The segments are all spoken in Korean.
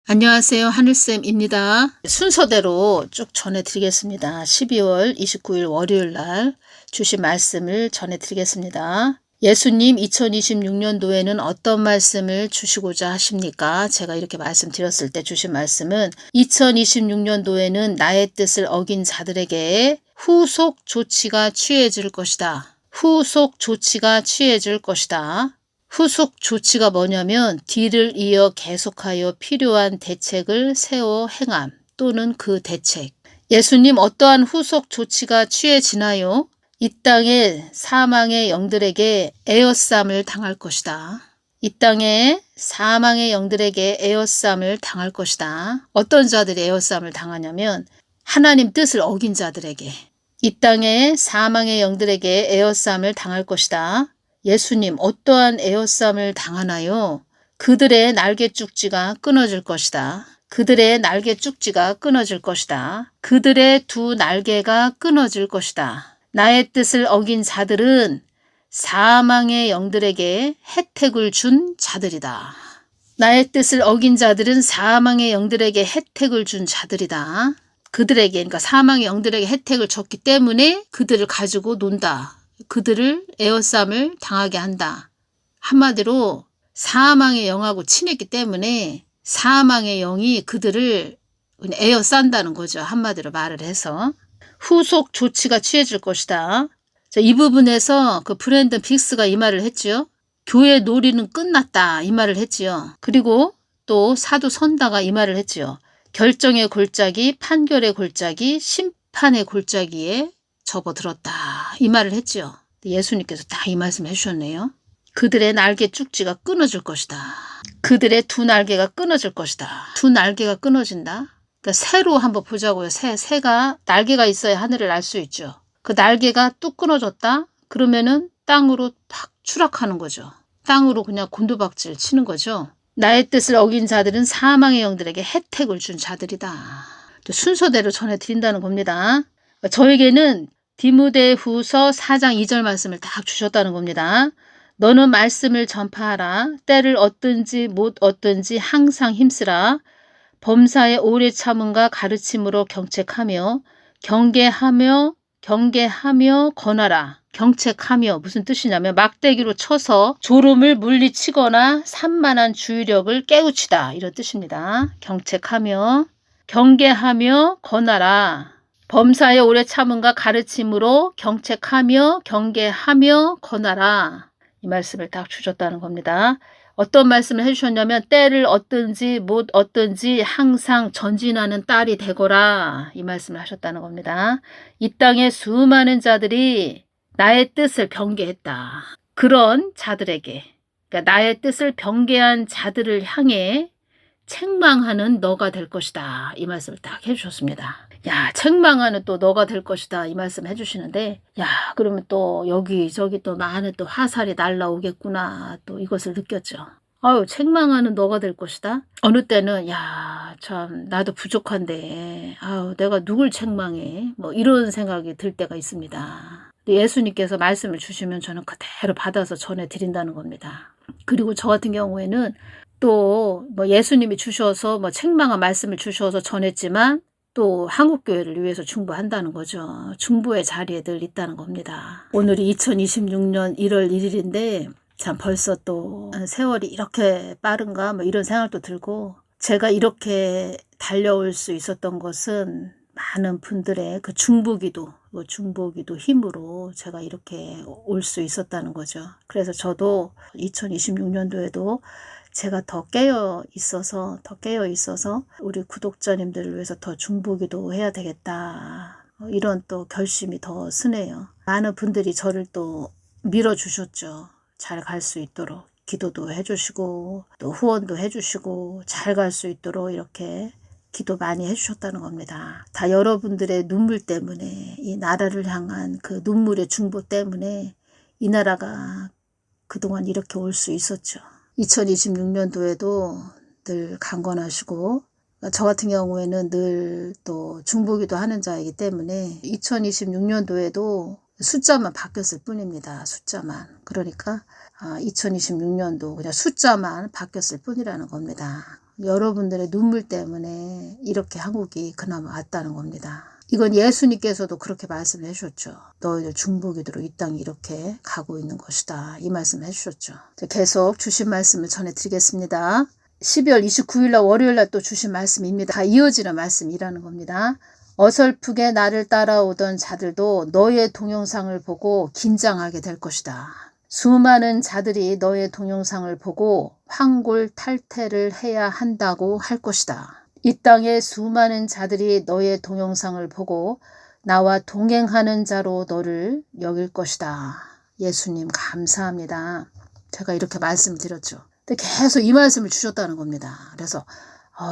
안녕하세요. 하늘쌤입니다. 순서대로 쭉 전해드리겠습니다. 12월 29일 월요일 날 주신 말씀을 전해드리겠습니다. 예수님 2026년도에는 어떤 말씀을 주시고자 하십니까? 제가 이렇게 말씀드렸을 때 주신 말씀은 2026년도에는 나의 뜻을 어긴 자들에게 후속 조치가 취해질 것이다. 후속 조치가 취해질 것이다. 후속 조치가 뭐냐면 뒤를 이어 계속하여 필요한 대책을 세워 행함 또는 그 대책. 예수님 어떠한 후속 조치가 취해지나요? 이 땅에 사망의 영들에게 에워쌈을 당할 것이다. 이 땅에 사망의 영들에게 에워쌈을 당할 것이다. 어떤 자들이 에워쌈을 당하냐면 하나님 뜻을 어긴 자들에게. 이 땅에 사망의 영들에게 에워쌈을 당할 것이다. 예수님 어떠한 에워쌈을 당하나요? 그들의 날개 쭉지가 끊어질 것이다. 그들의 날개 쭉지가 끊어질 것이다. 그들의 두 날개가 끊어질 것이다. 나의 뜻을 어긴 자들은 사망의 영들에게 혜택을 준 자들이다. 나의 뜻을 어긴 자들은 사망의 영들에게 혜택을 준 자들이다. 그들에게, 그러니까 사망의 영들에게 혜택을 줬기 때문에 그들을 가지고 논다. 그들을 에워쌈을 당하게 한다. 한마디로 사망의 영하고 친했기 때문에 사망의 영이 그들을 에워싼다는 거죠. 한마디로 말을 해서. 후속 조치가 취해질 것이다. 자, 이 부분에서 그 브랜든 빅스가 이 말을 했지요. 교회 놀이는 끝났다. 이 말을 했지요. 그리고 또 사도 선다가 이 말을 했지요. 결정의 골짜기, 판결의 골짜기, 심판의 골짜기에 접어들었다. 이 말을 했지요. 예수님께서 다 이 말씀을 해주셨네요. 그들의 날개 쭉지가 끊어질 것이다. 그들의 두 날개가 끊어질 것이다. 두 날개가 끊어진다. 그러니까 새로 한번 보자고요. 새가 날개가 있어야 하늘을 날 수 있죠. 그 날개가 뚝 끊어졌다. 그러면은 땅으로 팍 추락하는 거죠. 땅으로 그냥 곤두박질 치는 거죠. 나의 뜻을 어긴 자들은 사망의 영들에게 혜택을 준 자들이다. 순서대로 전해드린다는 겁니다. 저에게는 디모데후서 4장 2절 말씀을 딱 주셨다는 겁니다. 너는 말씀을 전파하라. 때를 얻든지 못 얻든지 항상 힘쓰라. 범사에 오래 참음과 가르침으로 경책하며 경계하며 권하라. 경책하며 무슨 뜻이냐면 막대기로 쳐서 졸음을 물리치거나 산만한 주의력을 깨우치다. 이런 뜻입니다. 경책하며 경계하며 권하라. 범사에 오래 참음과 가르침으로 경책하며 경계하며 권하라. 이 말씀을 딱 주셨다는 겁니다. 어떤 말씀을 해주셨냐면 때를 얻든지 못 얻든지 항상 전진하는 딸이 되거라. 이 말씀을 하셨다는 겁니다. 이 땅에 수많은 자들이 나의 뜻을 변개했다. 그런 자들에게, 그러니까 나의 뜻을 변개한 자들을 향해 책망하는 너가 될 것이다. 이 말씀을 딱 해주셨습니다. 야, 책망하는 또 너가 될 것이다. 이 말씀 해주시는데, 야, 그러면 또 여기저기 또 많은 또 화살이 날라오겠구나. 또 이것을 느꼈죠. 아유, 책망하는 너가 될 것이다. 어느 때는, 야, 참, 나도 부족한데, 아유, 내가 누굴 책망해? 뭐 이런 생각이 들 때가 있습니다. 예수님께서 말씀을 주시면 저는 그대로 받아서 전해드린다는 겁니다. 그리고 저 같은 경우에는 또 뭐 예수님이 주셔서 뭐 책망한 말씀을 주셔서 전했지만 또 한국교회를 위해서 중보한다는 거죠. 중보의 자리에 늘 있다는 겁니다. 오늘이 2026년 1월 1일인데 참 벌써 또 세월이 이렇게 빠른가 뭐 이런 생각도 들고, 제가 이렇게 달려올 수 있었던 것은 많은 분들의 그 중보기도 힘으로 제가 이렇게 올 수 있었다는 거죠. 그래서 저도 2026년도에도 제가 더 깨어 있어서 우리 구독자님들을 위해서 더 중보기도 해야 되겠다. 이런 또 결심이 더 스네요. 많은 분들이 저를 또 밀어주셨죠. 잘 갈 수 있도록 기도도 해주시고 또 후원도 해주시고 잘 갈 수 있도록 이렇게 기도 많이 해주셨다는 겁니다. 다 여러분들의 눈물 때문에, 이 나라를 향한 그 눈물의 중보 때문에 이 나라가 그동안 이렇게 올 수 있었죠. 2026년도에도 늘 강건하시고, 저 같은 경우에는 늘 또 중보기도 하는 자이기 때문에 2026년도에도 숫자만 바뀌었을 뿐입니다. 숫자만. 그러니까 2026년도 그냥 숫자만 바뀌었을 뿐이라는 겁니다. 여러분들의 눈물 때문에 이렇게 한국이 그나마 왔다는 겁니다. 이건 예수님께서도 그렇게 말씀해 주셨죠. 너희들 중보기도로 이 땅이 이렇게 가고 있는 것이다. 이 말씀을 해주셨죠. 계속 주신 말씀을 전해드리겠습니다. 12월 29일 날 월요일 날 또 주신 말씀입니다. 다 이어지는 말씀이라는 겁니다. 어설프게 나를 따라오던 자들도 너의 동영상을 보고 긴장하게 될 것이다. 수많은 자들이 너의 동영상을 보고 환골탈태를 해야 한다고 할 것이다. 이 땅에 수많은 자들이 너의 동영상을 보고 나와 동행하는 자로 너를 여길 것이다. 예수님 감사합니다. 제가 이렇게 말씀을 드렸죠. 근데 계속 이 말씀을 주셨다는 겁니다. 그래서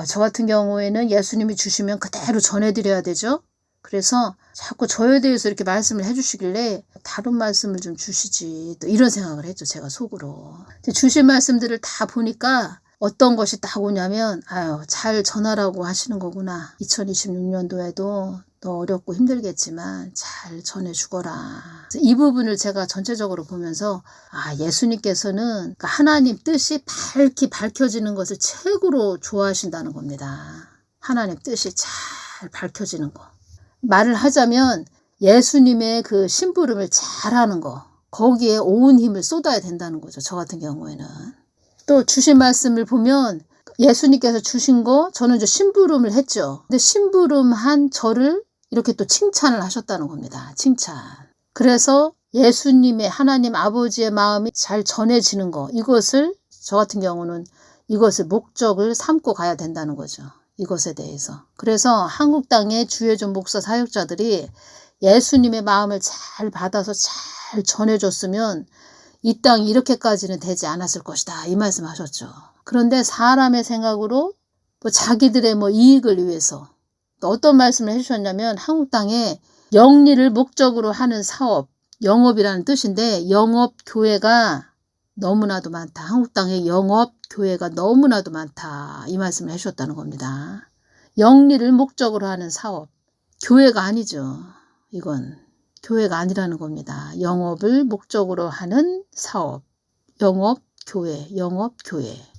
저 같은 경우에는 예수님이 주시면 그대로 전해드려야 되죠. 그래서 자꾸 저에 대해서 이렇게 말씀을 해주시길래 다른 말씀을 좀 주시지, 또 이런 생각을 했죠. 제가 속으로. 주신 말씀들을 다 보니까 어떤 것이 딱 오냐면 잘 전하라고 하시는 거구나. 2026년도에도 너 어렵고 힘들겠지만 잘 전해주거라. 이 부분을 제가 전체적으로 보면서 예수님께서는 그러니까 하나님 뜻이 밝히 밝혀지는 것을 최고로 좋아하신다는 겁니다. 하나님 뜻이 잘 밝혀지는 거. 말을 하자면 예수님의 그 심부름을 잘하는 거, 거기에 온 힘을 쏟아야 된다는 거죠. 저 같은 경우에는. 또 주신 말씀을 보면 예수님께서 주신 거 저는 이제 심부름을 했죠. 근데 심부름한 저를 이렇게 또 칭찬을 하셨다는 겁니다. 칭찬. 그래서 예수님의 하나님 아버지의 마음이 잘 전해지는 거, 이것을 저 같은 경우는 이것을 목적을 삼고 가야 된다는 거죠. 이것에 대해서. 그래서 한국 땅의 주혜종 목사 사역자들이 예수님의 마음을 잘 받아서 잘 전해줬으면 이 땅이 이렇게까지는 되지 않았을 것이다. 이 말씀 하셨죠. 그런데 사람의 생각으로 자기들의 이익을 위해서 또 어떤 말씀을 해주셨냐면 한국 땅에 영리를 목적으로 하는 사업, 영업이라는 뜻인데 영업교회가 너무나도 많다. 한국 땅에 영업교회가 너무나도 많다. 이 말씀을 해주셨다는 겁니다. 영리를 목적으로 하는 사업, 교회가 아니죠. 이건 교회가 아니라는 겁니다. 영업을 목적으로 하는 사업, 영업교회.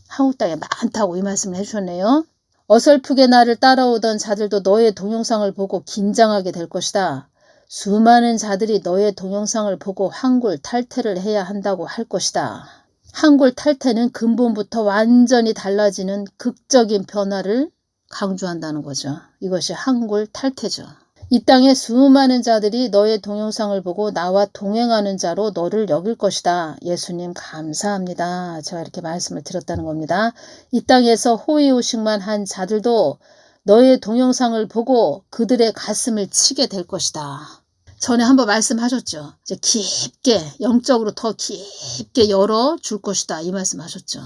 한국 땅에 많다고 이 말씀을 해주셨네요. 어설프게 나를 따라오던 자들도 너의 동영상을 보고 긴장하게 될 것이다. 수많은 자들이 너의 동영상을 보고 환골탈태를 해야 한다고 할 것이다. 환골탈태는 근본부터 완전히 달라지는 극적인 변화를 강조한다는 거죠. 이것이 환골탈태죠. 이 땅에 수많은 자들이 너의 동영상을 보고 나와 동행하는 자로 너를 여길 것이다. 예수님 감사합니다. 제가 이렇게 말씀을 드렸다는 겁니다. 이 땅에서 호의호식만 한 자들도 너의 동영상을 보고 그들의 가슴을 치게 될 것이다. 전에 한번 말씀하셨죠. 이제 깊게, 영적으로 더 깊게 열어줄 것이다. 이 말씀하셨죠.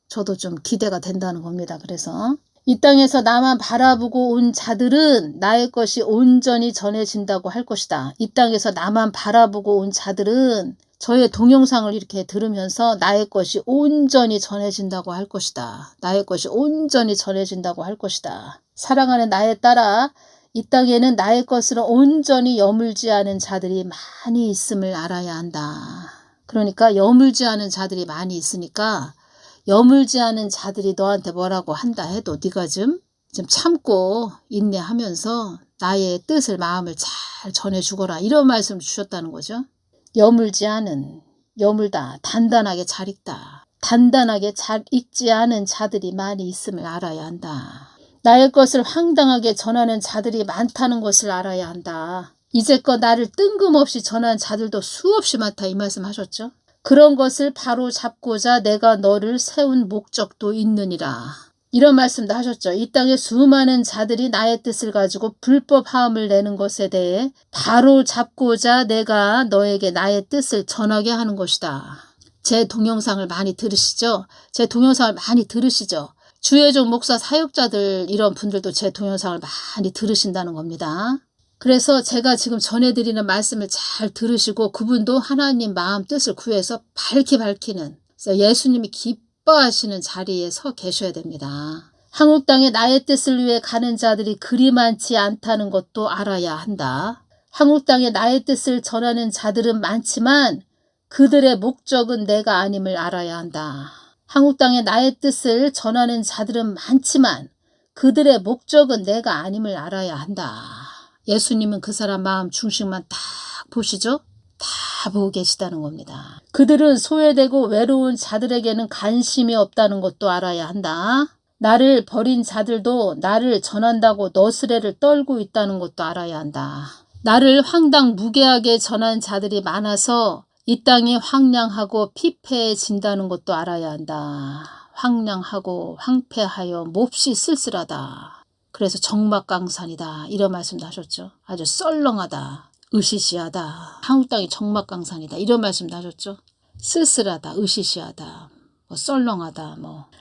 저도 좀 기대가 된다는 겁니다. 그래서 이 땅에서 나만 바라보고 온 자들은 나의 것이 온전히 전해진다고 할 것이다. 이 땅에서 나만 바라보고 온 자들은 저의 동영상을 이렇게 들으면서 나의 것이 온전히 전해진다고 할 것이다. 나의 것이 온전히 전해진다고 할 것이다. 사랑하는 나에 따라 이 땅에는 나의 것으로 온전히 여물지 않은 자들이 많이 있음을 알아야 한다. 그러니까 여물지 않은 자들이 많이 있으니까 여물지 않은 자들이 너한테 뭐라고 한다 해도 네가 좀 참고 인내하면서 나의 뜻을 마음을 잘 전해주거라. 이런 말씀을 주셨다는 거죠. 여물지 않은, 여물다, 단단하게 잘 읽다. 단단하게 잘 읽지 않은 자들이 많이 있음을 알아야 한다. 나의 것을 황당하게 전하는 자들이 많다는 것을 알아야 한다. 이제껏 나를 뜬금없이 전한 자들도 수없이 많다. 이 말씀 하셨죠. 그런 것을 바로 잡고자 내가 너를 세운 목적도 있느니라. 이런 말씀도 하셨죠. 이 땅에 수많은 자들이 나의 뜻을 가지고 불법하음을 내는 것에 대해 바로 잡고자 내가 너에게 나의 뜻을 전하게 하는 것이다. 제 동영상을 많이 들으시죠? 제 동영상을 많이 들으시죠? 주혜종 목사 사역자들 이런 분들도 제 동영상을 많이 들으신다는 겁니다. 그래서 제가 지금 전해드리는 말씀을 잘 들으시고 그분도 하나님 마음 뜻을 구해서 밝히 밝히는, 그래서 예수님이 기뻐하시는 자리에 서 계셔야 됩니다. 한국 땅에 나의 뜻을 위해 가는 자들이 그리 많지 않다는 것도 알아야 한다. 한국 땅에 나의 뜻을 전하는 자들은 많지만 그들의 목적은 내가 아님을 알아야 한다. 한국 땅에 나의 뜻을 전하는 자들은 많지만 그들의 목적은 내가 아님을 알아야 한다. 예수님은 그 사람 마음 중심만 딱 보시죠? 다 보고 계시다는 겁니다. 그들은 소외되고 외로운 자들에게는 관심이 없다는 것도 알아야 한다. 나를 버린 자들도 나를 전한다고 너스레를 떨고 있다는 것도 알아야 한다. 나를 황당무계하게 전한 자들이 많아서 이 땅이 황량하고 피폐해진다는 것도 알아야 한다. 황량하고 황폐하여 몹시 쓸쓸하다. 그래서 적막강산이다. 이런 말씀도 하셨죠. 아주 썰렁하다. 으시시하다. 한국 땅이 적막강산이다. 이런 말씀도 하셨죠. 쓸쓸하다. 으시시하다. 썰렁하다.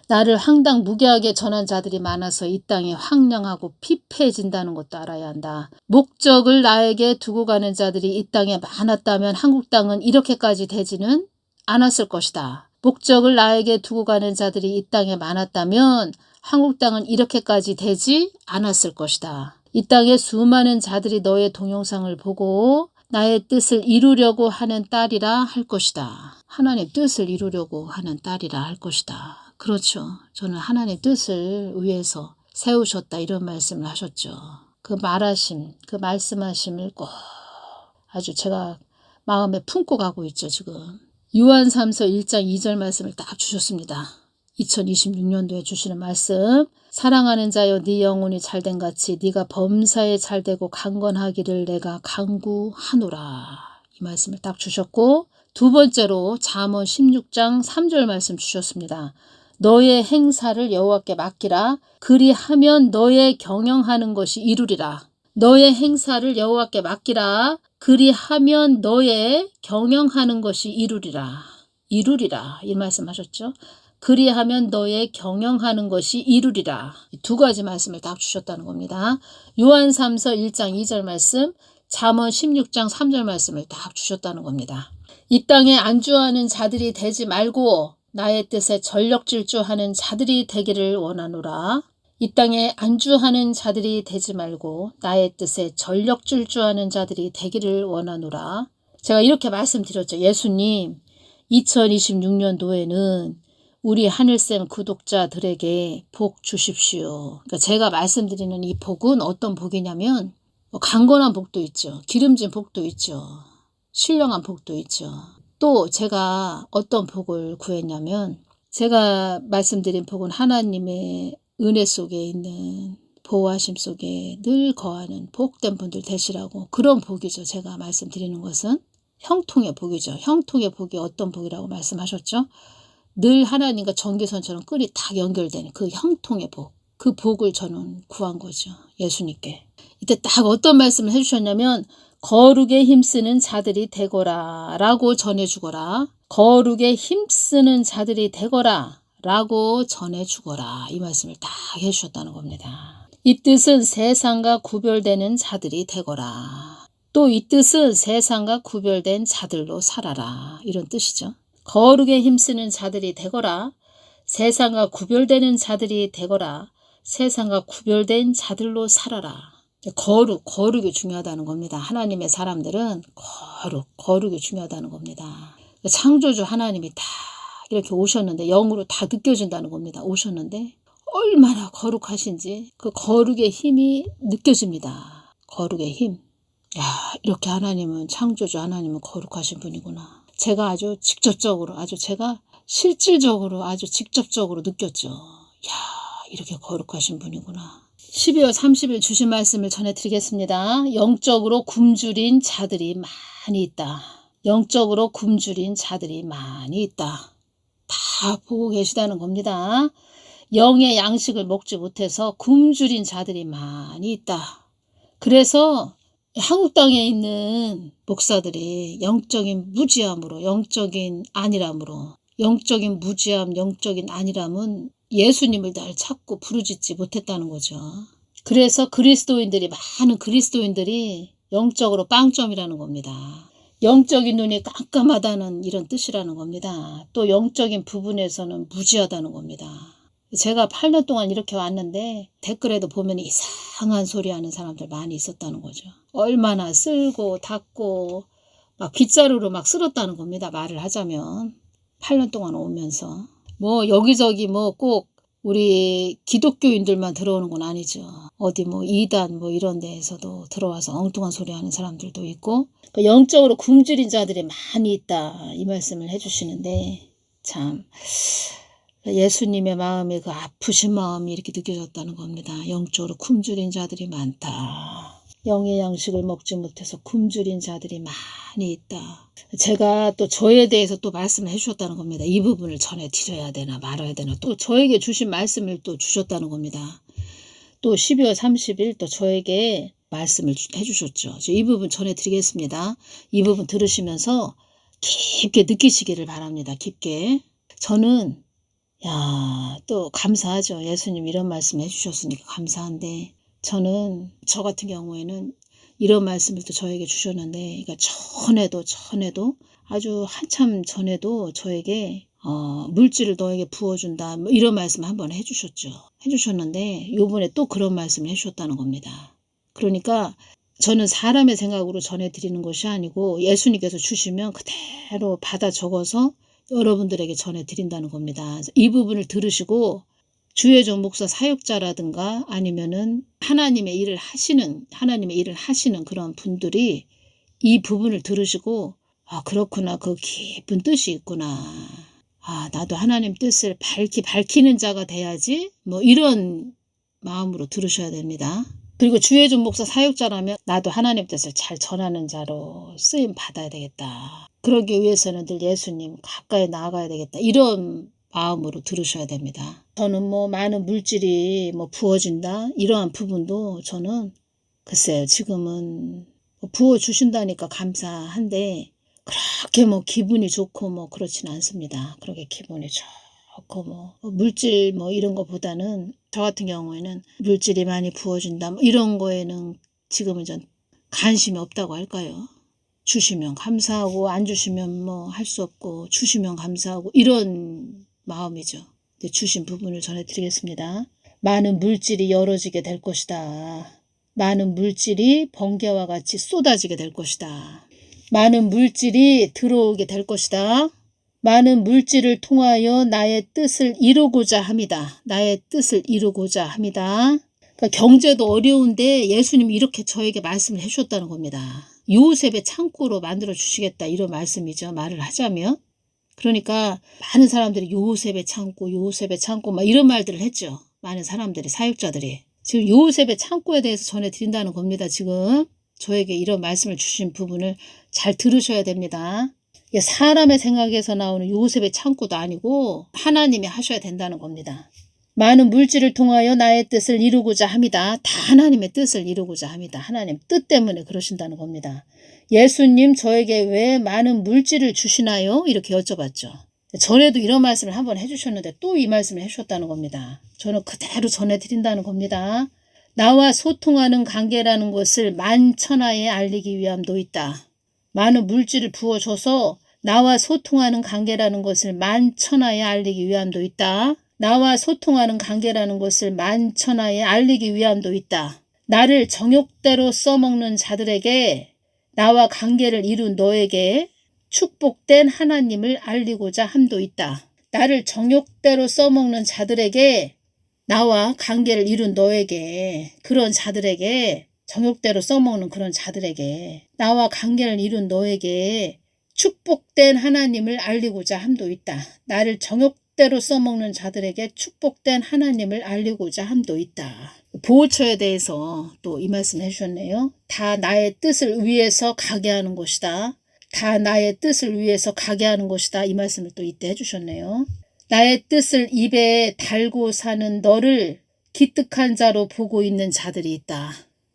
나를 황당무계하게 전한 자들이 많아서 이 땅이 황량하고 피폐해진다는 것도 알아야 한다. 목적을 나에게 두고 가는 자들이 이 땅에 많았다면 한국 땅은 이렇게까지 되지는 않았을 것이다. 목적을 나에게 두고 가는 자들이 이 땅에 많았다면 한국 땅은 이렇게까지 되지 않았을 것이다. 이 땅에 수많은 자들이 너의 동영상을 보고 나의 뜻을 이루려고 하는 딸이라 할 것이다. 하나님 뜻을 이루려고 하는 딸이라 할 것이다. 그렇죠. 저는 하나님 뜻을 위해서 세우셨다 이런 말씀을 하셨죠. 그 말하심, 그 말씀하심을 꼭 아주 제가 마음에 품고 가고 있죠. 지금 요한3서 1장 2절 말씀을 딱 주셨습니다. 2026년도에 주시는 말씀. 사랑하는 자여 네 영혼이 잘된 같이 네가 범사에 잘되고 강건하기를 내가 간구하노라. 이 말씀을 딱 주셨고, 두 번째로 잠언 16장 3절 말씀 주셨습니다. 너의 행사를 여호와께 맡기라. 그리하면 너의 경영하는 것이 이루리라. 너의 행사를 여호와께 맡기라. 그리하면 너의 경영하는 것이 이루리라. 이루리라. 이 말씀 하셨죠. 그리하면 너의 경영하는 것이 이루리라. 두 가지 말씀을 딱 주셨다는 겁니다. 요한3서 1장 2절 말씀, 잠언 16장 3절 말씀을 딱 주셨다는 겁니다. 이 땅에 안주하는 자들이 되지 말고 나의 뜻에 전력질주하는 자들이 되기를 원하노라. 이 땅에 안주하는 자들이 되지 말고 나의 뜻에 전력질주하는 자들이 되기를 원하노라. 제가 이렇게 말씀드렸죠. 예수님, 2026년도에는 우리 하늘쌤 구독자들에게 복 주십시오. 그러니까 제가 말씀드리는 이 복은 어떤 복이냐면 강건한 복도 있죠. 기름진 복도 있죠. 신령한 복도 있죠. 또 제가 어떤 복을 구했냐면 제가 말씀드린 복은 하나님의 은혜 속에 있는 보호하심 속에 늘 거하는 복된 분들 되시라고, 그런 복이죠. 제가 말씀드리는 것은 형통의 복이죠. 형통의 복이 어떤 복이라고 말씀하셨죠? 늘 하나님과 전기선처럼 끈이 딱 연결되는 그 형통의 복, 그 복을 저는 구한 거죠. 예수님께. 이때 딱 어떤 말씀을 해주셨냐면 거룩에 힘쓰는 자들이 되거라 라고 전해주거라. 거룩에 힘쓰는 자들이 되거라 라고 전해주거라. 이 말씀을 딱 해주셨다는 겁니다. 이 뜻은 세상과 구별되는 자들이 되거라. 또 이 뜻은 세상과 구별된 자들로 살아라. 이런 뜻이죠. 거룩에 힘쓰는 자들이 되거라. 세상과 구별되는 자들이 되거라. 세상과 구별된 자들로 살아라. 거룩이 중요하다는 겁니다. 하나님의 사람들은 거룩이 중요하다는 겁니다. 창조주 하나님이 다 이렇게 오셨는데 영으로 다 느껴진다는 겁니다. 오셨는데 얼마나 거룩하신지 그 거룩의 힘이 느껴집니다. 거룩의 힘. 야, 이렇게 하나님은, 창조주 하나님은 거룩하신 분이구나. 제가 아주 직접적으로, 제가 실질적으로 아주 직접적으로 느꼈죠. 야, 이렇게 거룩하신 분이구나. 12월 30일 주신 말씀을 전해드리겠습니다. 영적으로 굶주린 자들이 많이 있다. 영적으로 굶주린 자들이 많이 있다. 다 보고 계시다는 겁니다. 영의 양식을 먹지 못해서 굶주린 자들이 많이 있다. 그래서 한국 땅에 있는 목사들이 영적인 무지함으로, 영적인 안일함으로, 영적인 무지함, 영적인 안일함은 예수님을 날 찾고 부르짖지 못했다는 거죠. 그래서 많은 그리스도인들이 영적으로 빵점이라는 겁니다. 영적인 눈이 깜깜하다는 이런 뜻이라는 겁니다. 또 영적인 부분에서는 무지하다는 겁니다. 제가 8년 동안 이렇게 왔는데 댓글에도 보면 이상한 소리 하는 사람들 많이 있었다는 거죠. 얼마나 쓸고 닦고 막 빗자루로 막 쓸었다는 겁니다. 말을 하자면 8년 동안 오면서 뭐 여기저기 뭐 꼭 우리 기독교인들만 들어오는 건 아니죠. 어디 뭐 이단 뭐 이런 데에서도 들어와서 엉뚱한 소리 하는 사람들도 있고, 영적으로 굶주린 자들이 많이 있다, 이 말씀을 해주시는데, 참 예수님의 마음에 그 아프신 마음이 이렇게 느껴졌다는 겁니다. 영적으로 굶주린 자들이 많다. 영의 양식을 먹지 못해서 굶주린 자들이 많이 있다. 제가 또 저에 대해서 또 말씀을 해주셨다는 겁니다. 이 부분을 전해 드려야 되나 말아야 되나, 또 저에게 주신 말씀을 또 주셨다는 겁니다. 또 12월 30일 또 저에게 말씀을 해주셨죠. 이 부분 전해 드리겠습니다. 이 부분 들으시면서 깊게 느끼시기를 바랍니다. 깊게. 저는 또 감사하죠. 예수님 이런 말씀 해주셨으니까 감사한데, 저는 저 같은 경우에는 이런 말씀을 또 저에게 주셨는데, 그러니까 전에도 아주 한참 전에도 저에게 물질을 너에게 부어준다, 뭐 이런 말씀 한번 해주셨는데, 요번에 또 그런 말씀을 해주셨다는 겁니다. 그러니까 저는 사람의 생각으로 전해드리는 것이 아니고 예수님께서 주시면 그대로 받아 적어서 여러분들에게 전해드린다는 겁니다. 이 부분을 들으시고 주의종 목사 사역자라든가 아니면은 하나님의 일을 하시는 그런 분들이 이 부분을 들으시고, 그렇구나, 그 깊은 뜻이 있구나, 나도 하나님 뜻을 밝히는 자가 돼야지, 뭐 이런 마음으로 들으셔야 됩니다. 그리고 주의종 목사 사역자라면 나도 하나님 뜻을 잘 전하는 자로 쓰임 받아야 되겠다, 그러기 위해서는 늘 예수님 가까이 나아가야 되겠다, 이런 마음으로 들으셔야 됩니다. 저는 뭐 많은 물질이 뭐 부어진다, 이러한 부분도 저는 글쎄요, 지금은 뭐 부어주신다니까 감사한데 그렇게 뭐 기분이 좋고 뭐 그렇지는 않습니다. 그렇게 기분이 좋고 뭐 물질 뭐 이런 거보다는 저 같은 경우에는 물질이 많이 부어진다 뭐 이런 거에는 지금은 전 관심이 없다고 할까요? 주시면 감사하고 안 주시면 뭐 할 수 없고, 주시면 감사하고 이런 마음이죠. 주신 부분을 전해드리겠습니다. 많은 물질이 열어지게 될 것이다. 많은 물질이 번개와 같이 쏟아지게 될 것이다. 많은 물질이 들어오게 될 것이다. 많은 물질을 통하여 나의 뜻을 이루고자 합니다. 나의 뜻을 이루고자 합니다. 그러니까 경제도 어려운데 예수님이 이렇게 저에게 말씀을 해주셨다는 겁니다. 요셉의 창고로 만들어 주시겠다, 이런 말씀이죠. 말을 하자면. 그러니까 많은 사람들이 요셉의 창고 막 이런 말들을 했죠. 많은 사람들이, 사역자들이. 지금 요셉의 창고에 대해서 전해드린다는 겁니다. 지금 저에게 이런 말씀을 주신 부분을 잘 들으셔야 됩니다. 이게 사람의 생각에서 나오는 요셉의 창고도 아니고 하나님이 하셔야 된다는 겁니다. 많은 물질을 통하여 나의 뜻을 이루고자 합니다. 다 하나님의 뜻을 이루고자 합니다. 하나님 뜻 때문에 그러신다는 겁니다. 예수님 저에게 왜 많은 물질을 주시나요? 이렇게 여쭤봤죠. 전에도 이런 말씀을 한번 해주셨는데 또 이 말씀을 해주셨다는 겁니다. 저는 그대로 전해드린다는 겁니다. 나와 소통하는 관계라는 것을 만천하에 알리기 위함도 있다. 많은 물질을 부어줘서 나와 소통하는 관계라는 것을 만천하에 알리기 위함도 있다. 나와 소통하는 관계라는 것을 만천하에 알리기 위함도 있다. 나를 정욕대로 써먹는 자들에게, 나와 관계를 이룬 너에게 축복된 하나님을 알리고자 함도 있다. 나를 정욕대로 써먹는 자들에게, 나와 관계를 이룬 너에게, 그런 자들에게, 정욕대로 써먹는 그런 자들에게, 나와 관계를 이룬 너에게 축복된 하나님을 알리고자 함도 있다. 나를 정욕대로 써먹는 자들에게 축복된 하나님을 알리고자 함도 있다. 보호처에 대해서 또 이 말씀 해주셨네요. 다 나의 뜻을 위해서 가게 하는 것이다. 다 나의 뜻을 위해서 가게 하는 것이다. 이 말씀을 또 이때 해주셨네요. 나의 뜻을 입에 달고 사는 너를 기특한 자로 보고 있는 자들이 있다.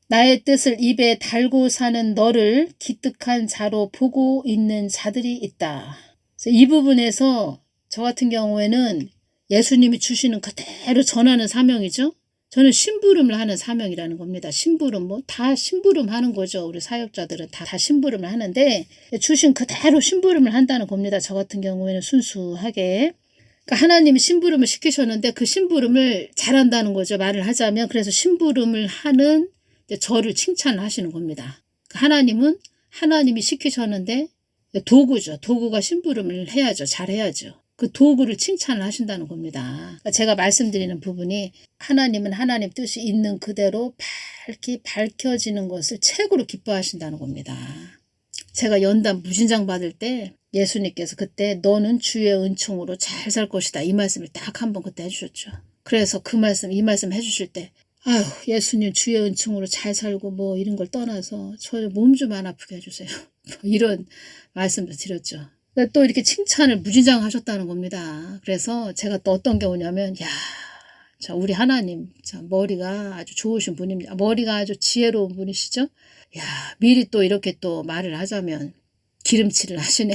나의 뜻을 입에 달고 사는 너를 기특한 자로 보고 있는 자들이 있다. 그래서 이 부분에서 저 같은 경우에는 예수님이 주시는 그대로 전하는 사명이죠. 저는 심부름을 하는 사명이라는 겁니다. 심부름, 뭐 다 심부름 하는 거죠. 우리 사역자들은 다 심부름을 하는데 주신 그대로 심부름을 한다는 겁니다. 저 같은 경우에는 순수하게. 그러니까 하나님이 심부름을 시키셨는데 그 심부름을 잘한다는 거죠. 말을 하자면. 그래서 심부름을 하는 저를 칭찬하시는 겁니다. 하나님은 하나님이 시키셨는데 도구죠. 도구가 심부름을 해야죠. 잘해야죠. 그 도구를 칭찬을 하신다는 겁니다. 제가 말씀드리는 부분이 하나님은 하나님 뜻이 있는 그대로 밝혀지는 것을 최고로 기뻐하신다는 겁니다. 제가 연단 무진장 받을 때 예수님께서 그때 너는 주의 은총으로 잘 살 것이다 이 말씀을 딱 한 번 그때 해주셨죠. 그래서 그 말씀 이 말씀 해주실 때 아유 예수님 주의 은총으로 잘 살고 뭐 이런 걸 떠나서 저 몸 좀 안 아프게 해주세요. 이런 말씀도 드렸죠. 또 이렇게 칭찬을 무진장 하셨다는 겁니다. 그래서 제가 또 어떤 경우냐면 야, 자 우리 하나님 자 머리가 아주 좋으신 분입니다. 머리가 아주 지혜로운 분이시죠. 야 미리 또 이렇게 또 말을 하자면 기름칠을 하시네.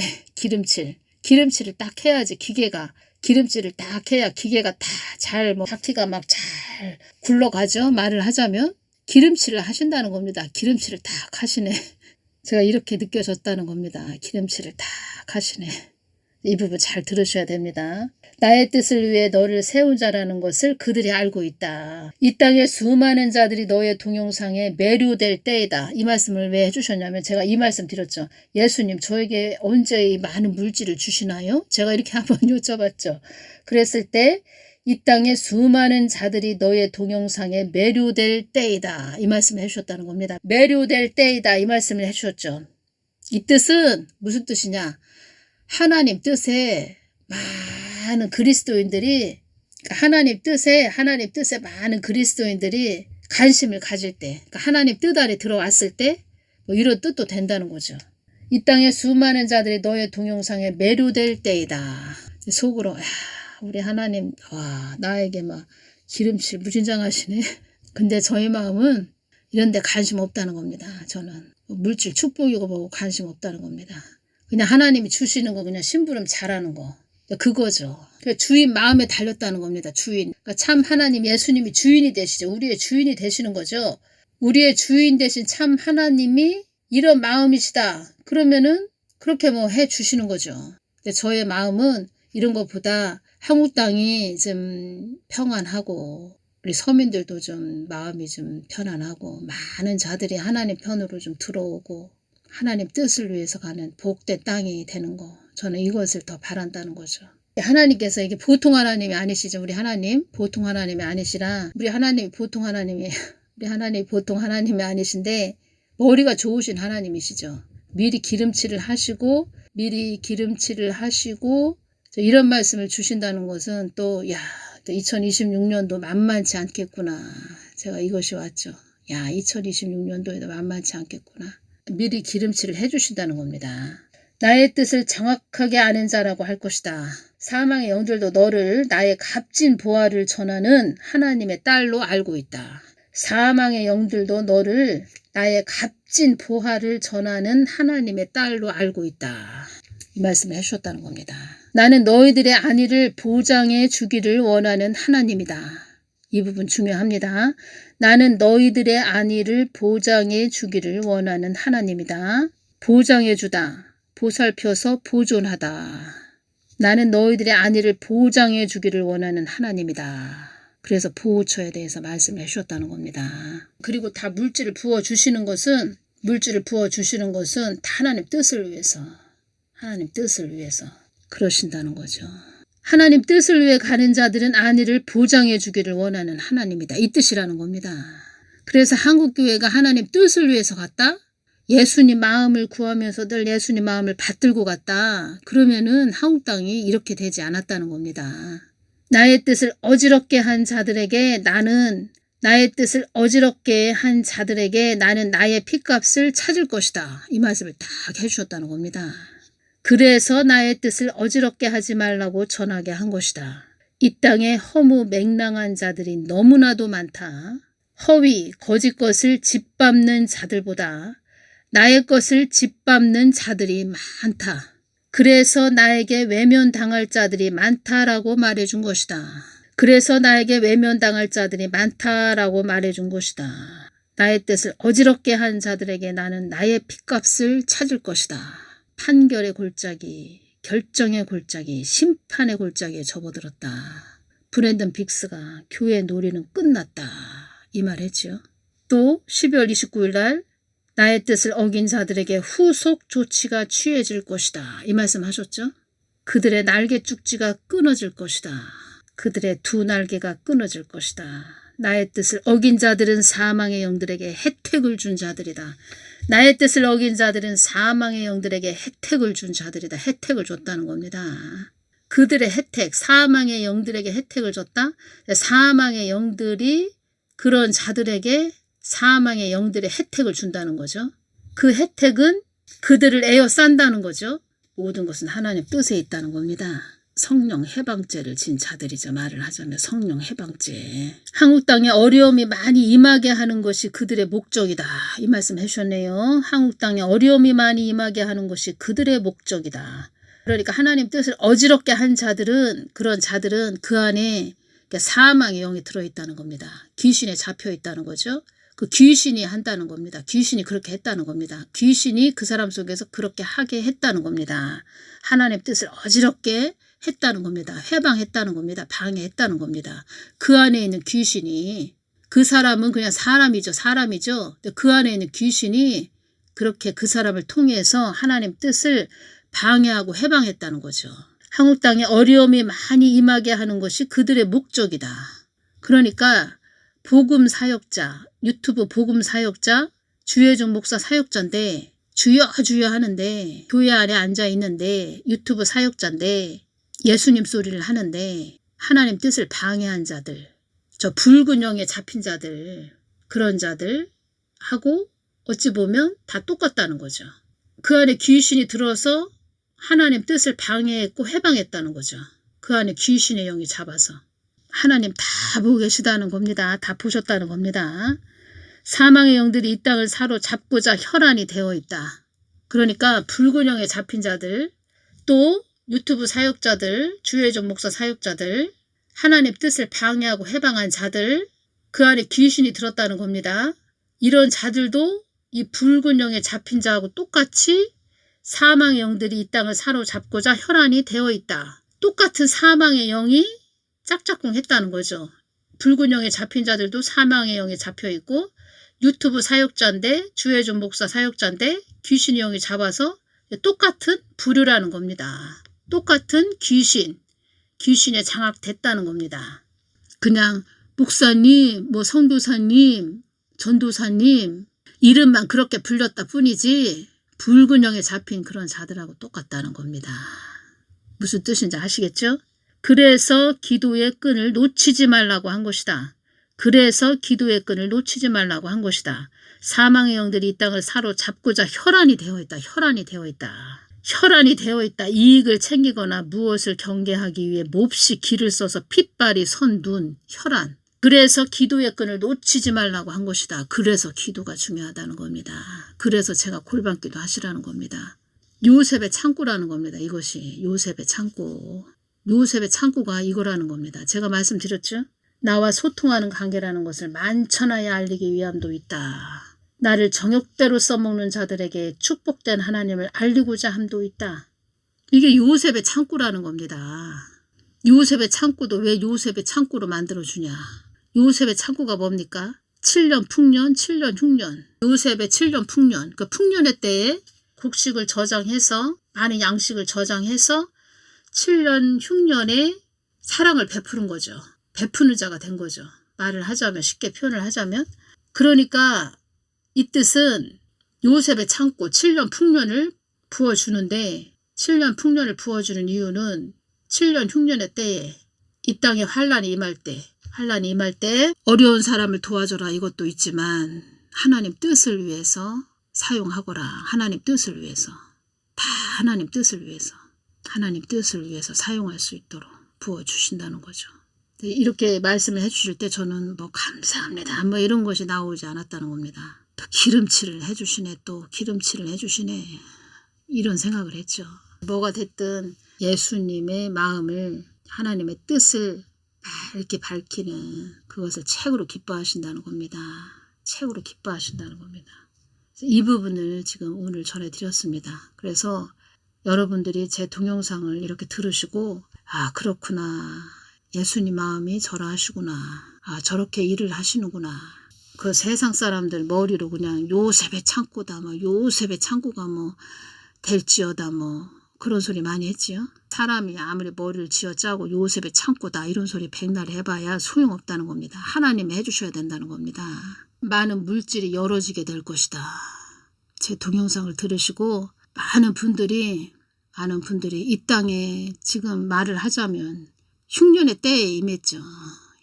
기름칠을 딱 해야지 기계가 기름칠을 딱 해야 기계가 다 잘 뭐 바퀴가 막 잘 굴러가죠. 말을 하자면 기름칠을 하신다는 겁니다. 기름칠을 딱 하시네. 제가 이렇게 느껴졌다는 겁니다. 기름칠을 딱 하시네. 이 부분 잘 들으셔야 됩니다. 나의 뜻을 위해 너를 세운 자라는 것을 그들이 알고 있다. 이 땅에 수많은 자들이 너의 동영상에 매료될 때이다. 이 말씀을 왜 해주셨냐면 제가 이 말씀 드렸죠. 예수님 저에게 언제 이 많은 물질을 주시나요? 제가 이렇게 한번 여쭤봤죠. 그랬을 때 이 땅에 수많은 자들이 너의 동영상에 매료될 때이다. 이 말씀을 해주셨다는 겁니다. 매료될 때이다. 이 말씀을 해주셨죠. 이 뜻은 무슨 뜻이냐. 하나님 뜻에 많은 그리스도인들이 하나님 뜻에 많은 그리스도인들이 관심을 가질 때 그러니까 하나님 뜻 아래 들어왔을 때 뭐 이런 뜻도 된다는 거죠. 이 땅에 수많은 자들이 너의 동영상에 매료될 때이다. 속으로 야, 우리 하나님 와 나에게 막 기름칠 무진장하시네. 근데 저희 마음은 이런 데 관심 없다는 겁니다. 저는 물질 축복이고 뭐고 관심 없다는 겁니다. 그냥 하나님이 주시는 거 그냥 심부름 잘하는 거 그거죠. 주인 마음에 달렸다는 겁니다. 주인. 그러니까 참 하나님 예수님이 주인이 되시죠. 우리의 주인이 되시는 거죠. 우리의 주인 되신 참 하나님이 이런 마음이시다. 그러면은 그렇게 뭐 해 주시는 거죠. 근데 저의 마음은 이런 것보다 한국 땅이 좀 평안하고 우리 서민들도 좀 마음이 좀 편안하고 많은 자들이 하나님 편으로 좀 들어오고 하나님 뜻을 위해서 가는 복된 땅이 되는 거 저는 이것을 더 바란다는 거죠. 하나님께서 이게 보통 하나님이 아니시죠. 우리 하나님 보통 하나님이 아니시라 우리 하나님이 보통 하나님이 우리 하나님이 보통 하나님이 아니신데 머리가 좋으신 하나님이시죠. 미리 기름칠을 하시고 이런 말씀을 주신다는 것은 또 2026년도 만만치 않겠구나. 제가 이것이 왔죠. 2026년도에도 만만치 않겠구나. 미리 기름칠을 해주신다는 겁니다. 나의 뜻을 정확하게 아는 자라고 할 것이다. 사망의 영들도 너를 나의 값진 보화를 전하는 하나님의 딸로 알고 있다. 사망의 영들도 너를 나의 값진 보화를 전하는 하나님의 딸로 알고 있다. 이 말씀을 해주셨다는 겁니다. 나는 너희들의 안위를 보장해 주기를 원하는 하나님이다. 이 부분 중요합니다. 나는 너희들의 안위를 보장해 주기를 원하는 하나님이다. 보장해 주다. 보살펴서 보존하다. 나는 너희들의 안위를 보장해 주기를 원하는 하나님이다. 그래서 보호처에 대해서 말씀을 해주셨다는 겁니다. 그리고 다 물질을 부어주시는 것은 다 하나님 뜻을 위해서 그러신다는 거죠. 하나님 뜻을 위해 가는 자들은 안위를 보장해 주기를 원하는 하나님이다. 이 뜻이라는 겁니다. 그래서 한국교회가 하나님 뜻을 위해서 갔다? 예수님 마음을 구하면서 늘 예수님 마음을 받들고 갔다. 그러면은 한국 땅이 이렇게 되지 않았다는 겁니다. 나의 뜻을 어지럽게 한 자들에게 나는 나의 핏값을 찾을 것이다. 이 말씀을 딱 해주셨다는 겁니다. 그래서 나의 뜻을 어지럽게 하지 말라고 전하게 한 것이다. 이 땅에 허무 맹랑한 자들이 너무나도 많다. 허위, 거짓 것을 짓밟는 자들보다 나의 것을 짓밟는 자들이 많다. 그래서 나에게 외면당할 자들이 많다라고 말해준 것이다. 나의 뜻을 어지럽게 한 자들에게 나는 나의 핏값을 찾을 것이다. 판결의 골짜기, 결정의 골짜기, 심판의 골짜기에 접어들었다. 브랜든 빅스가 교회 놀이는 끝났다. 이 말 했죠. 또 12월 29일 날 나의 뜻을 어긴 자들에게 후속 조치가 취해질 것이다. 이 말씀 하셨죠. 그들의 날개 쭉지가 끊어질 것이다. 그들의 두 날개가 끊어질 것이다. 나의 뜻을 어긴 자들은 사망의 영들에게 혜택을 준 자들이다. 나의 뜻을 어긴 자들은 사망의 영들에게 혜택을 준 자들이다. 혜택을 줬다는 겁니다. 그들의 혜택, 사망의 영들에게 혜택을 줬다. 사망의 영들이 그런 자들에게 사망의 영들의 혜택을 준다는 거죠. 그 혜택은 그들을 에워싼다는 거죠. 모든 것은 하나님 뜻에 있다는 겁니다. 성령 해방죄를 진 자들이죠. 말을 하자면 성령 해방죄. 한국 땅에 어려움이 많이 임하게 하는 것이 그들의 목적이다. 이 말씀 해주셨네요. 한국 땅에 어려움이 많이 임하게 하는 것이 그들의 목적이다. 그러니까 하나님 뜻을 어지럽게 한 자들은, 그런 자들은 그 안에 사망의 영이 들어있다는 겁니다. 귀신에 잡혀 있다는 거죠. 그 귀신이 한다는 겁니다. 귀신이 그렇게 했다는 겁니다. 귀신이 그 사람 속에서 그렇게 하게 했다는 겁니다. 하나님 뜻을 어지럽게 했다는 겁니다. 해방했다는 겁니다. 방해했다는 겁니다. 그 안에 있는 귀신이, 그 사람은 그냥 사람이죠. 그 안에 있는 귀신이 그렇게 그 사람을 통해서 하나님 뜻을 방해하고 해방했다는 거죠. 한국 땅에 어려움이 많이 임하게 하는 것이 그들의 목적이다. 그러니까 복음 사역자, 유튜브 복음 사역자, 주혜종 목사 사역자인데 주여 하는데 교회 안에 앉아 있는데 유튜브 사역자인데 예수님 소리를 하는데 하나님 뜻을 방해한 자들, 저 붉은 영에 잡힌 자들, 그런 자들 하고 어찌 보면 다 똑같다는 거죠. 그 안에 귀신이 들어서 하나님 뜻을 방해했고 해방했다는 거죠. 그 안에 귀신의 영이 잡아서. 하나님 다 보고 계시다는 겁니다. 다 보셨다는 겁니다. 사망의 영들이 이 땅을 사로잡고자 혈안이 되어 있다. 그러니까 붉은 영에 잡힌 자들, 또 유튜브 사역자들, 주혜종 목사 사역자들, 하나님 뜻을 방해하고 해방한 자들, 그 안에 귀신이 들었다는 겁니다. 이런 자들도 이 붉은 영에 잡힌 자하고 똑같이 사망의 영들이 이 땅을 사로잡고자 혈안이 되어 있다. 똑같은 사망의 영이 짝짝꿍 했다는 거죠. 붉은 영에 잡힌 자들도 사망의 영에 잡혀 있고 유튜브 사역자인데 주혜종 목사 사역자인데 귀신의 영이 잡아서 똑같은 부류라는 겁니다. 똑같은 귀신에 장악됐다는 겁니다. 그냥 목사님, 뭐 성도사님, 전도사님 이름만 그렇게 불렸다 뿐이지 붉은 영에 잡힌 그런 자들하고 똑같다는 겁니다. 무슨 뜻인지 아시겠죠? 그래서 기도의 끈을 놓치지 말라고 한 것이다. 그래서 기도의 끈을 놓치지 말라고 한 것이다. 사망의 영들이 이 땅을 사로잡고자 혈안이 되어 있다. 혈안이 되어 있다. 혈안이 되어 있다. 이익을 챙기거나 무엇을 경계하기 위해 몹시 기를 써서 핏발이 선 눈, 혈안. 그래서 기도의 끈을 놓치지 말라고 한 것이다. 그래서 기도가 중요하다는 겁니다. 그래서 제가 골방기도 하시라는 겁니다. 요셉의 창고라는 겁니다. 이것이 요셉의 창고. 요셉의 창고가 이거라는 겁니다. 제가 말씀드렸죠? 나와 소통하는 관계라는 것을 만천하에 알리기 위함도 있다. 나를 정욕대로 써먹는 자들에게 축복된 하나님을 알리고자 함도 있다. 이게 요셉의 창고라는 겁니다. 요셉의 창고도 왜 요셉의 창고로 만들어주냐. 요셉의 창고가 뭡니까? 7년 풍년, 7년 흉년. 요셉의 7년 풍년. 그 풍년의 때에 곡식을 저장해서 많은 양식을 저장해서 7년 흉년에 사랑을 베푸는 거죠. 베푸는 자가 된 거죠. 말을 하자면 쉽게 표현을 하자면. 그러니까 이 뜻은 요셉의 창고 7년 풍년을 부어주는데 7년 풍년을 부어주는 이유는 7년 흉년의 때에 이 땅에 환란이 임할 때 어려운 사람을 도와줘라 이것도 있지만 하나님 뜻을 위해서 사용하거라. 하나님 뜻을 위해서 다 하나님 뜻을 위해서 사용할 수 있도록 부어주신다는 거죠. 이렇게 말씀을 해주실 때 저는 뭐 감사합니다 뭐 이런 것이 나오지 않았다는 겁니다. 또 기름칠을 해주시네 이런 생각을 했죠. 뭐가 됐든 예수님의 마음을 하나님의 뜻을 이렇게 밝히는 그것을 책으로 기뻐하신다는 겁니다. 책으로 기뻐하신다는 겁니다. 이 부분을 지금 오늘 전해드렸습니다. 그래서 여러분들이 제 동영상을 이렇게 들으시고 아 그렇구나. 예수님 마음이 저러하시구나. 아 저렇게 일을 하시는구나. 그 세상 사람들 머리로 그냥 요셉의 창고다. 뭐 요셉의 창고가 뭐 될지어다. 뭐 그런 소리 많이 했지요. 사람이 아무리 머리를 쥐어짜고 요셉의 창고다 이런 소리 백날 해봐야 소용없다는 겁니다. 하나님이 해주셔야 된다는 겁니다. 많은 물질이 열어지게 될 것이다. 제 동영상을 들으시고 많은 분들이 이 땅에 지금 말을 하자면 흉년의 때에 임했죠.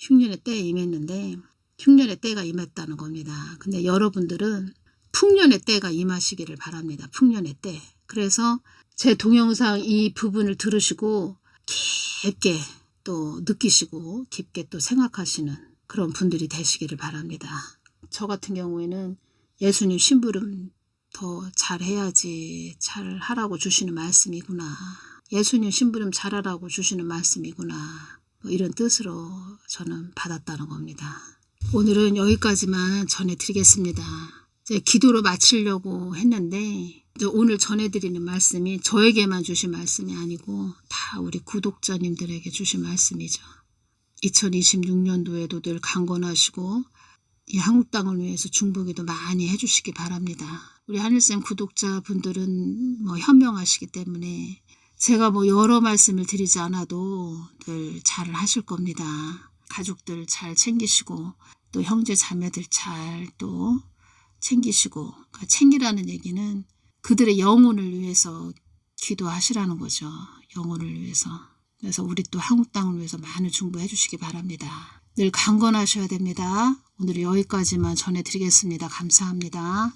흉년의 때에 임했는데 흉년의 때가 임했다는 겁니다. 근데 여러분들은 풍년의 때가 임하시기를 바랍니다. 풍년의 때. 그래서 제 동영상 이 부분을 들으시고 깊게 또 느끼시고 깊게 또 생각하시는 그런 분들이 되시기를 바랍니다. 저 같은 경우에는 예수님 심부름 더 잘해야지 잘하라고 주시는 말씀이구나. 예수님 심부름 잘하라고 주시는 말씀이구나. 뭐 이런 뜻으로 저는 받았다는 겁니다. 오늘은 여기까지만 전해드리겠습니다. 이제 기도로 마치려고 했는데 오늘 전해드리는 말씀이 저에게만 주신 말씀이 아니고 다 우리 구독자님들에게 주신 말씀이죠. 2026년도에도 늘 강건하시고 이 한국 땅을 위해서 중보기도 많이 해주시기 바랍니다. 우리 하늘쌤 구독자분들은 뭐 현명하시기 때문에 제가 뭐 여러 말씀을 드리지 않아도 늘 잘 하실 겁니다. 가족들 잘 챙기시고 또 형제 자매들 잘 또 챙기시고, 그러니까 챙기라는 얘기는 그들의 영혼을 위해서 기도하시라는 거죠. 영혼을 위해서. 그래서 우리 또 한국 땅을 위해서 많은 중보해 주시기 바랍니다. 늘 강건하셔야 됩니다. 오늘 여기까지만 전해드리겠습니다. 감사합니다.